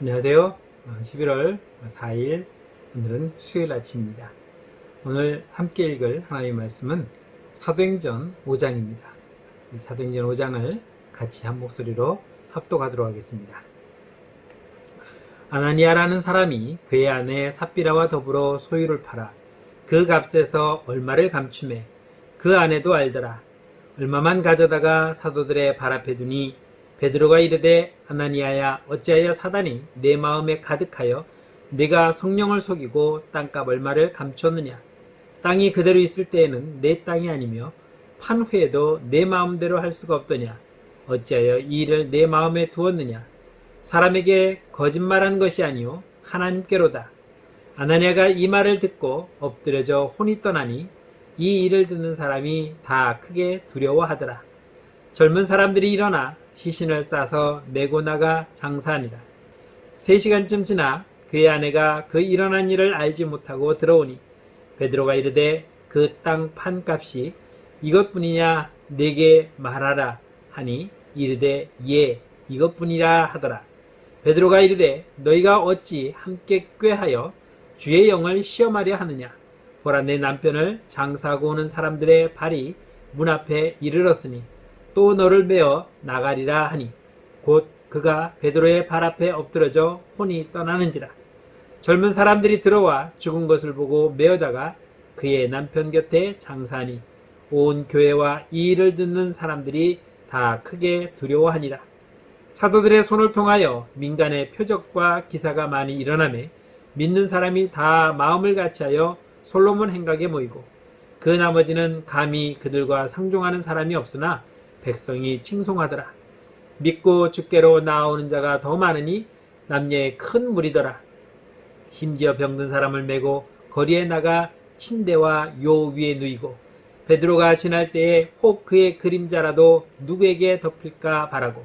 안녕하세요. 11월 4일 오늘은 수요일 아침입니다. 오늘 함께 읽을 하나님의 말씀은 사도행전 5장입니다. 이 사도행전 5장을 같이 한 목소리로 합독하도록 하겠습니다. 아나니아라는 사람이 그의 아내 삽비라와 더불어 소유를 팔아 그 값에서 얼마를 감추매 그 아내도 알더라. 얼마만 가져다가 사도들의 발 앞에 두니 베드로가 이르되 아나니아야 어찌하여 사단이 내 마음에 가득하여 네가 성령을 속이고 땅값 얼마를 감추었느냐. 땅이 그대로 있을 때에는 내 땅이 아니며 판 후에도 내 마음대로 할 수가 없더냐. 어찌하여 이 일을 내 마음에 두었느냐. 사람에게 거짓말한 것이 아니요 하나님께로다. 아나니아가 이 말을 듣고 엎드려져 혼이 떠나니 이 일을 듣는 사람이 다 크게 두려워하더라. 젊은 사람들이 일어나 시신을 싸서 메고 나가 장사하니라. 3시간쯤 지나 그의 아내가 그 일어난 일을 알지 못하고 들어오니 베드로가 이르되 그 땅 판값이 이것뿐이냐 내게 말하라 하니 이르되 예 이것뿐이라 하더라. 베드로가 이르되 너희가 어찌 함께 꾀하여 주의 영을 시험하려 하느냐. 보라 내 남편을 장사하고 오는 사람들의 발이 문 앞에 이르렀으니 또 너를 메어 나가리라 하니 곧 그가 베드로의 발 앞에 엎드러져 혼이 떠나는지라. 젊은 사람들이 들어와 죽은 것을 보고 메어다가 그의 남편 곁에 장사하니 온 교회와 이 일을 듣는 사람들이 다 크게 두려워하니라. 사도들의 손을 통하여 민간의 표적과 기사가 많이 일어나매 믿는 사람이 다 마음을 같이하여 솔로몬 행각에 모이고 그 나머지는 감히 그들과 상종하는 사람이 없으나 백성이 칭송하더라. 믿고 주께로 나아오는 자가 더 많으니 남녀의 큰 무리더라. 심지어 병든 사람을 메고 거리에 나가 침대와 요 위에 누이고 베드로가 지날 때에 혹 그의 그림자라도 누구에게 덮일까 바라고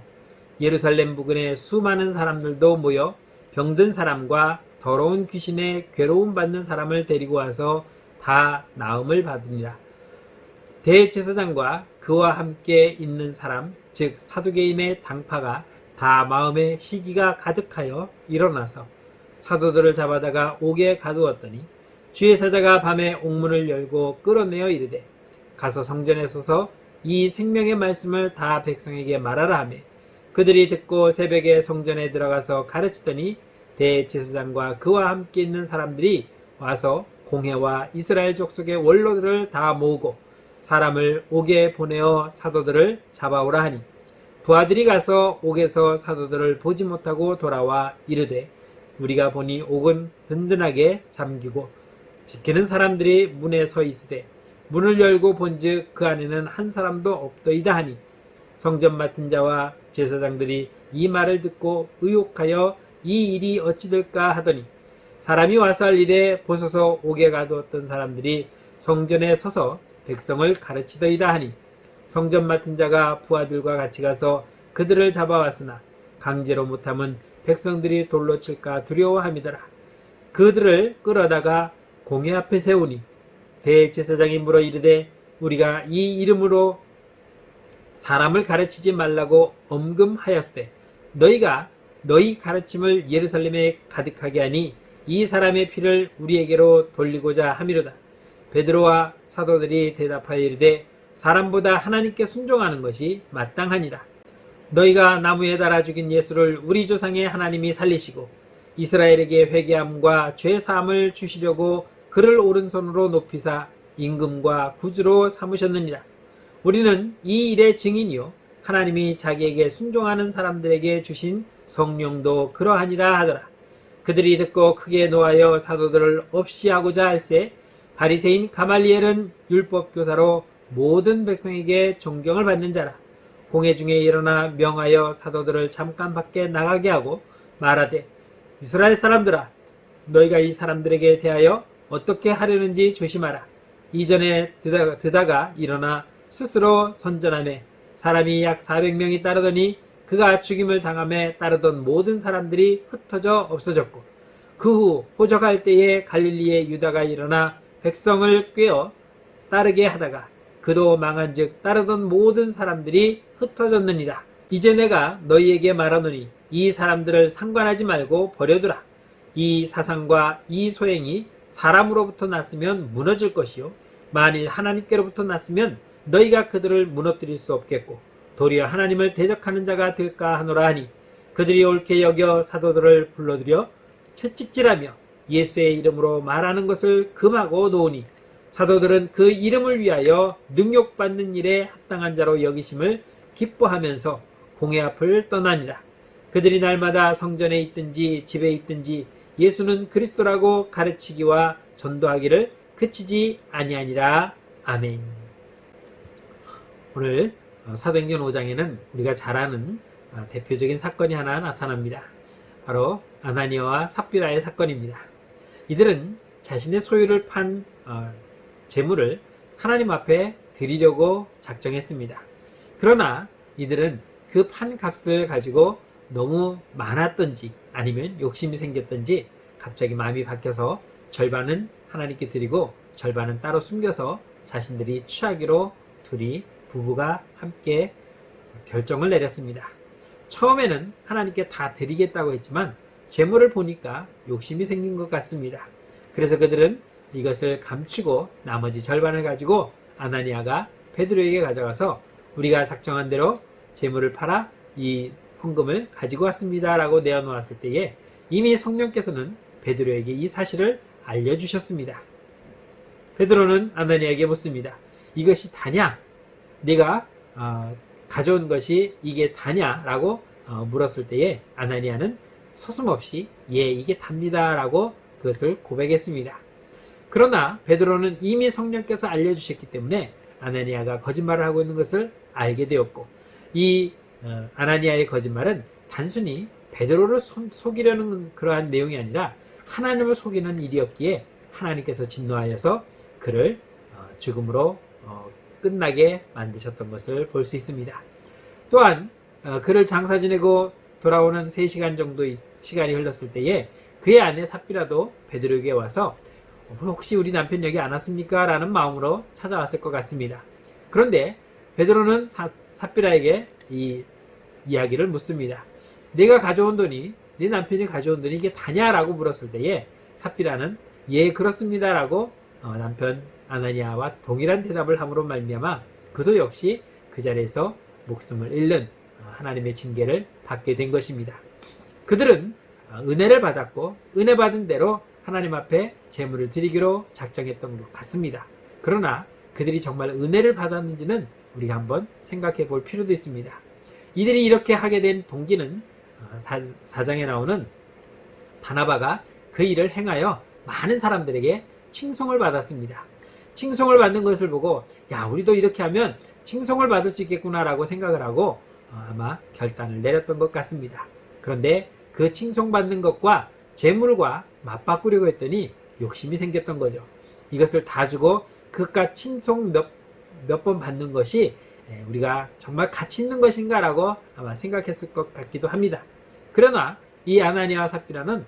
예루살렘 부근에 수많은 사람들도 모여 병든 사람과 더러운 귀신에 괴로움 받는 사람을 데리고 와서 다 나음을 받으니라. 대제사장과 그와 함께 있는 사람 즉 사두개인의 당파가 다 마음에 시기가 가득하여 일어나서 사도들을 잡아다가 옥에 가두었더니 주의 사자가 밤에 옥문을 열고 끌어내어 이르되 가서 성전에 서서 이 생명의 말씀을 다 백성에게 말하라 하며 그들이 듣고 새벽에 성전에 들어가서 가르치더니 대제사장과 그와 함께 있는 사람들이 와서 공회와 이스라엘 족속의 원로들을 다 모으고 사람을 옥에 보내어 사도들을 잡아오라 하니 부하들이 가서 옥에서 사도들을 보지 못하고 돌아와 이르되 우리가 보니 옥은 든든하게 잠기고 지키는 사람들이 문에 서 있으되 문을 열고 본즉 그 안에는 한 사람도 없더이다 하니 성전 맡은 자와 제사장들이 이 말을 듣고 의혹하여 이 일이 어찌 될까 하더니 사람이 와서 알리되 보소서 옥에 가두었던 사람들이 성전에 서서 백성을 가르치더이다 하니 성전 맡은 자가 부하들과 같이 가서 그들을 잡아왔으나 강제로 못하면 백성들이 돌로 칠까 두려워함이더라. 그들을 끌어다가 공회 앞에 세우니 대제사장이 물어 이르되 우리가 이 이름으로 사람을 가르치지 말라고 엄금하였으되 너희가 너희 가르침을 예루살렘에 가득하게 하니 이 사람의 피를 우리에게로 돌리고자 함이로다. 베드로와 사도들이 대답하여 이르되 사람보다 하나님께 순종하는 것이 마땅하니라. 너희가 나무에 달아 죽인 예수를 우리 조상의 하나님이 살리시고 이스라엘에게 회개함과 죄 사함을 주시려고 그를 오른손으로 높이사 임금과 구주로 삼으셨느니라. 우리는 이 일의 증인이요 하나님이 자기에게 순종하는 사람들에게 주신 성령도 그러하니라 하더라. 그들이 듣고 크게 노하여 사도들을 없이 하고자 할세 바리새인 가말리엘은 율법교사로 모든 백성에게 존경을 받는 자라. 공회 중에 일어나 명하여 사도들을 잠깐 밖에 나가게 하고 말하되 이스라엘 사람들아 너희가 이 사람들에게 대하여 어떻게 하려는지 조심하라. 이전에 드다가 일어나 스스로 선전하매 사람이 약 400명이 따르더니 그가 죽임을 당함에 따르던 모든 사람들이 흩어져 없어졌고 그 후 호적할 때에 갈릴리의 유다가 일어나 백성을 꿰어 따르게 하다가 그도 망한즉 따르던 모든 사람들이 흩어졌느니라. 이제 내가 너희에게 말하노니 이 사람들을 상관하지 말고 버려두라. 이 사상과 이 소행이 사람으로부터 났으면 무너질 것이요 만일 하나님께로부터 났으면 너희가 그들을 무너뜨릴 수 없겠고 도리어 하나님을 대적하는 자가 될까 하노라 하니 그들이 옳게 여겨 사도들을 불러들여 채찍질하며 예수의 이름으로 말하는 것을 금하고 놓으니 사도들은 그 이름을 위하여 능욕받는 일에 합당한 자로 여기심을 기뻐하면서 공회 앞을 떠나니라. 그들이 날마다 성전에 있든지 집에 있든지 예수는 그리스도라고 가르치기와 전도하기를 그치지 아니하니라. 아멘. 오늘 사도행전 5장에는 우리가 잘 아는 대표적인 사건이 하나 나타납니다. 바로 아나니아와 삽비라의 사건입니다. 이들은 자신의 소유를 판 재물을 하나님 앞에 드리려고 작정했습니다. 그러나 이들은 그 판 값을 가지고 너무 많았던지 아니면 욕심이 생겼던지 갑자기 마음이 바뀌어서 절반은 하나님께 드리고 절반은 따로 숨겨서 자신들이 취하기로 둘이 부부가 함께 결정을 내렸습니다. 처음에는 하나님께 다 드리겠다고 했지만 재물을 보니까 욕심이 생긴 것 같습니다. 그래서 그들은 이것을 감추고 나머지 절반을 가지고 아나니아가 베드로에게 가져가서 우리가 작정한 대로 재물을 팔아 이 헌금을 가지고 왔습니다 라고 내어놓았을 때에 이미 성령께서는 베드로에게 이 사실을 알려주셨습니다. 베드로는 아나니아에게 묻습니다. 이것이 다냐? 네가 가져온 것이 이게 다냐? 라고 물었을 때에 아나니아는 서슴없이 예, 이게 답니다 라고 그것을 고백했습니다. 그러나 베드로는 이미 성령께서 알려주셨기 때문에 아나니아가 거짓말을 하고 있는 것을 알게 되었고 이 아나니아의 거짓말은 단순히 베드로를 속이려는 그러한 내용이 아니라 하나님을 속이는 일이었기에 하나님께서 진노하여서 그를 죽음으로 끝나게 만드셨던 것을 볼 수 있습니다. 또한 그를 장사 지내고 돌아오는 3시간 정도의 시간이 흘렀을 때에 그의 아내 삽비라도 베드로에게 와서 혹시 우리 남편 여기 안 왔습니까? 라는 마음으로 찾아왔을 것 같습니다. 그런데 베드로는 삽비라에게 이 이야기를 묻습니다. 내가 가져온 돈이 네 남편이 가져온 돈이 이게 다냐라고 물었을 때에 삽비라는 예 그렇습니다 라고 남편 아나니아와 동일한 대답을 함으로 말미암아 그도 역시 그 자리에서 목숨을 잃는 하나님의 징계를 받게 된 것입니다. 그들은 은혜를 받았고 은혜 받은 대로 하나님 앞에 제물을 드리기로 작정했던 것 같습니다. 그러나 그들이 정말 은혜를 받았는지는 우리가 한번 생각해 볼 필요도 있습니다. 이들이 이렇게 하게 된 동기는 4장에 나오는 바나바가 그 일을 행하여 많은 사람들에게 칭송을 받았습니다. 칭송을 받는 것을 보고 야 우리도 이렇게 하면 칭송을 받을 수 있겠구나 라고 생각을 하고 아마 결단을 내렸던 것 같습니다. 그런데 그 칭송받는 것과 재물과 맞바꾸려고 했더니 욕심이 생겼던 거죠. 이것을 다 주고 그깟 칭송 몇 번 받는 것이 우리가 정말 가치 있는 것인가 라고 아마 생각했을 것 같기도 합니다. 그러나 이 아나니아와 삽비라는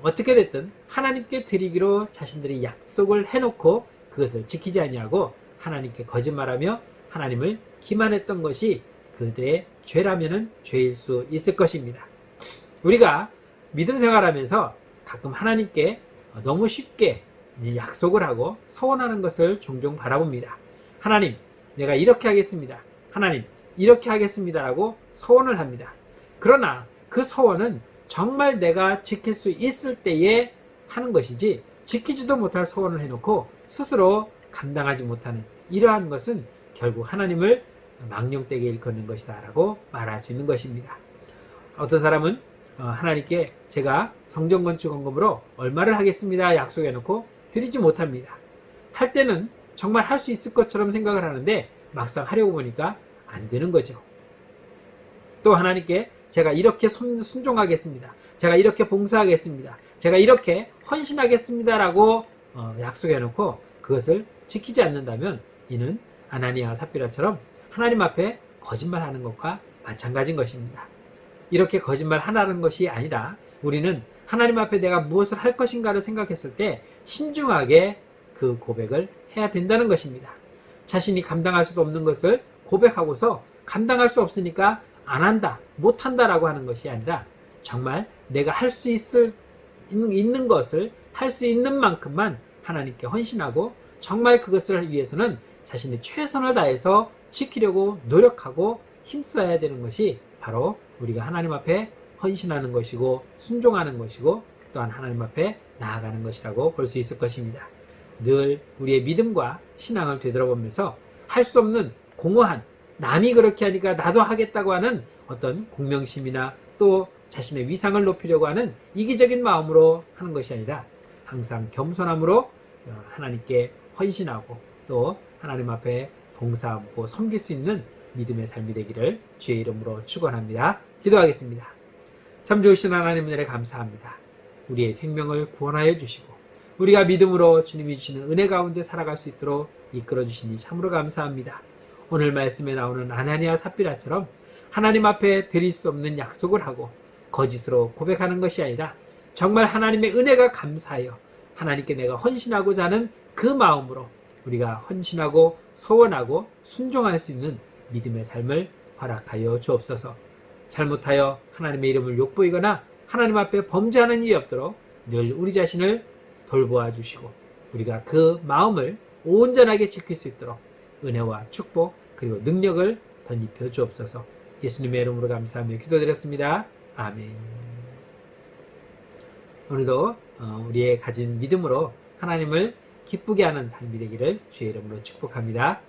어떻게 됐든 하나님께 드리기로 자신들이 약속을 해놓고 그것을 지키지 아니하고 하나님께 거짓말하며 하나님을 기만했던 것이 그들의 죄라면은 죄일 수 있을 것입니다. 우리가 믿음 생활하면서 가끔 하나님께 너무 쉽게 약속을 하고 서원하는 것을 종종 바라봅니다. 하나님, 내가 이렇게 하겠습니다. 하나님, 이렇게 하겠습니다. 라고 서원을 합니다. 그러나 그 서원은 정말 내가 지킬 수 있을 때에 하는 것이지 지키지도 못할 서원을 해놓고 스스로 감당하지 못하는 이러한 것은 결국 하나님을 망령되게 일컫는 것이다 라고 말할 수 있는 것입니다. 어떤 사람은 하나님께 제가 성전 건축 헌금으로 얼마를 하겠습니다 약속해놓고 드리지 못합니다. 할 때는 정말 할 수 있을 것처럼 생각을 하는데 막상 하려고 보니까 안 되는 거죠. 또 하나님께 제가 이렇게 순종하겠습니다. 제가 이렇게 봉사하겠습니다. 제가 이렇게 헌신하겠습니다 라고 약속해놓고 그것을 지키지 않는다면 이는 아나니아와 삽비라처럼 하나님 앞에 거짓말하는 것과 마찬가지인 것입니다. 이렇게 거짓말하는 것이 아니라 우리는 하나님 앞에 내가 무엇을 할 것인가를 생각했을 때 신중하게 그 고백을 해야 된다는 것입니다. 자신이 감당할 수도 없는 것을 고백하고서 감당할 수 없으니까 안 한다, 못 한다라고 하는 것이 아니라 정말 내가 할 수 있는 것을 할 수 있는 만큼만 하나님께 헌신하고 정말 그것을 위해서는 자신의 최선을 다해서 지키려고 노력하고 힘써야 되는 것이 바로 우리가 하나님 앞에 헌신하는 것이고 순종하는 것이고 또한 하나님 앞에 나아가는 것이라고 볼 수 있을 것입니다. 늘 우리의 믿음과 신앙을 되돌아보면서 할 수 없는 공허한, 남이 그렇게 하니까 나도 하겠다고 하는 어떤 공명심이나 또 자신의 위상을 높이려고 하는 이기적인 마음으로 하는 것이 아니라 항상 겸손함으로 하나님께 헌신하고 또 하나님 앞에 봉사하고 섬길 수 있는 믿음의 삶이 되기를 주의 이름으로 축원합니다. 기도하겠습니다. 참 좋으신 하나님 은혜에 감사합니다. 우리의 생명을 구원하여 주시고 우리가 믿음으로 주님이 주시는 은혜 가운데 살아갈 수 있도록 이끌어 주시니 참으로 감사합니다. 오늘 말씀에 나오는 아나니아 삽비라처럼 하나님 앞에 드릴 수 없는 약속을 하고 거짓으로 고백하는 것이 아니라 정말 하나님의 은혜가 감사하여 하나님께 내가 헌신하고자 하는 그 마음으로 우리가 헌신하고 서원하고 순종할 수 있는 믿음의 삶을 허락하여 주옵소서. 잘못하여 하나님의 이름을 욕보이거나 하나님 앞에 범죄하는 일이 없도록 늘 우리 자신을 돌보아 주시고 우리가 그 마음을 온전하게 지킬 수 있도록 은혜와 축복 그리고 능력을 덧입혀 주옵소서. 예수님의 이름으로 감사하며 기도드렸습니다. 아멘. 오늘도 우리의 가진 믿음으로 하나님을 기쁘게 하는 삶이 되기를 주의 이름으로 축복합니다.